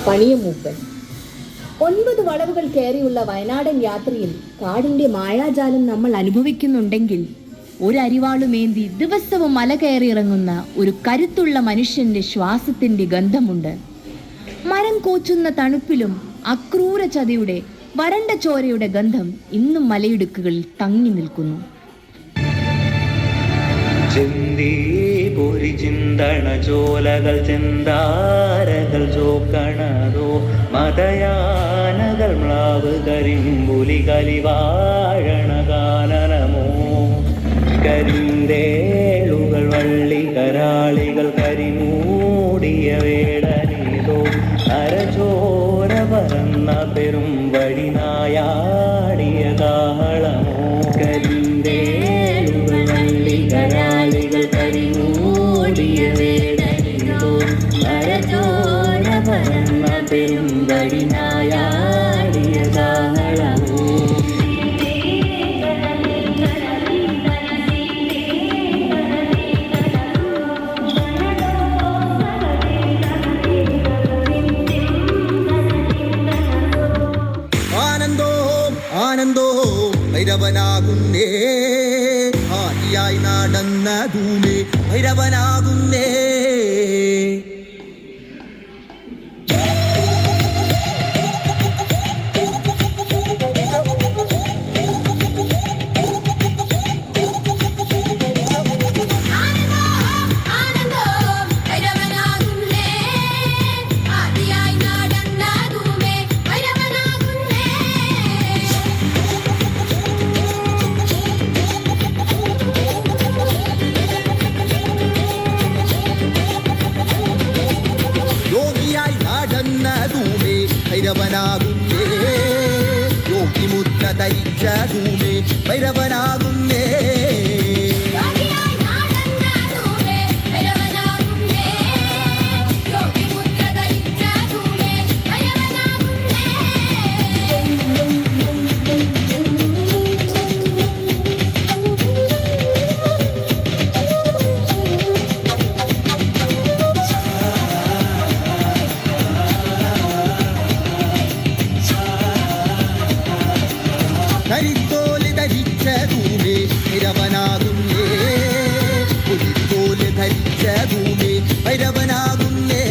പണിയമൂപ്പൻ. 9 വളവുകൾ കയറിയുള്ള വയനാടൻ യാത്രയിൽ കാടിന്റെ മായാജാലം നമ്മൾ അനുഭവിക്കുന്നുണ്ടെങ്കിൽ, ഒരരിവാളുമേന്തി ദിവസവും മല കയറിയിറങ്ങുന്ന ഒരു കരുത്തുള്ള മനുഷ്യന്റെ ശ്വാസത്തിന്റെ ഗന്ധമുണ്ട്. മരം കോച്ചുന്ന തണുപ്പിലും അക്രൂര ചതിയുടെ വരണ്ട ചോരയുടെ ഗന്ധം ഇന്നും മലയിടുക്കുകളിൽ തങ്ങി നിൽക്കുന്നു. ചിന്തണജോലകൾ ചിന്താരകൾ ചോക്കണതോ മതയാനകൾ മ്ലാവ് കരിമ്പുലി കലിവാഴണ കാനനമോ കരിന്തേളുകൾ വള്ളി കരാളികൾ കരിമൂടിയ വേടനീതോ അരചോര പറന്ന പെരും വഴിനായാടിയ കാഹളമോ കരിന്തേളുകൾ വള്ളി കരാളികൾ കരിമൂടിയ വേടനീതോ അരചോര പറന്ന പെരും വഴിനായാടിയ കാഹളമോ. ആനന്ദോ ഭൈരവനാകുന്നേ, ആദിയായി നടന്ന ധൂമേ ഭൈരവനാകുന്നേ. ഭൈരവനാകുന്നേ, യോഗിമുദ്ര ധരിച്ച ധൂമേ ഭൈരവനാകുന്നേ. കരിത്തോല് ധരിച്ച ധൂമേ ഭൈരവനാകുന്നേ, പുലിത്തോല് ധരിച്ച ധൂമേ ഭൈരവനാകുന്നേ.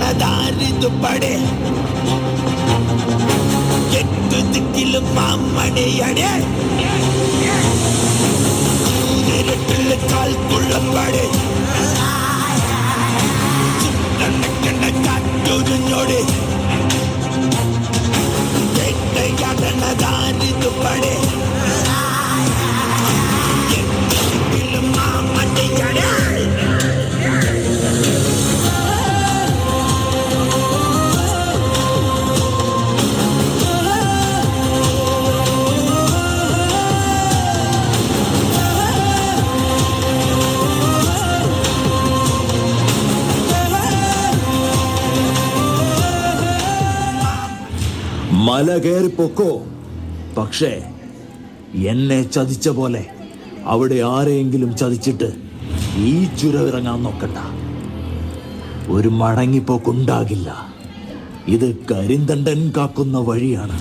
വേട്ടയാടണതാരിതുപടെ എട്ടു ദിക്കിലും മാമണിയടെ കൂരിരുട്ടില് കാൽക്കുള്ളമ്പടെ ചുട്ടണക്കണ കാറ്റുരിഞ്ഞോടെ വേട്ടയാടണതാരിതുപടെ എട്ടു ദിക്കിലും മാമണിയടെ മല കയറിപ്പൊക്കോ, പക്ഷേ എന്നെ ചതിച്ച പോലെ അവിടെ ആരെയെങ്കിലും ചതിച്ചിട്ട് ഈ ചുരമിറങ്ങാൻ നോക്കണ്ട. ഒരു മടങ്ങിപ്പോക്കുണ്ടാകില്ല. ഇത് കരിന്തണ്ടൻ കാക്കുന്ന വഴിയാണ്.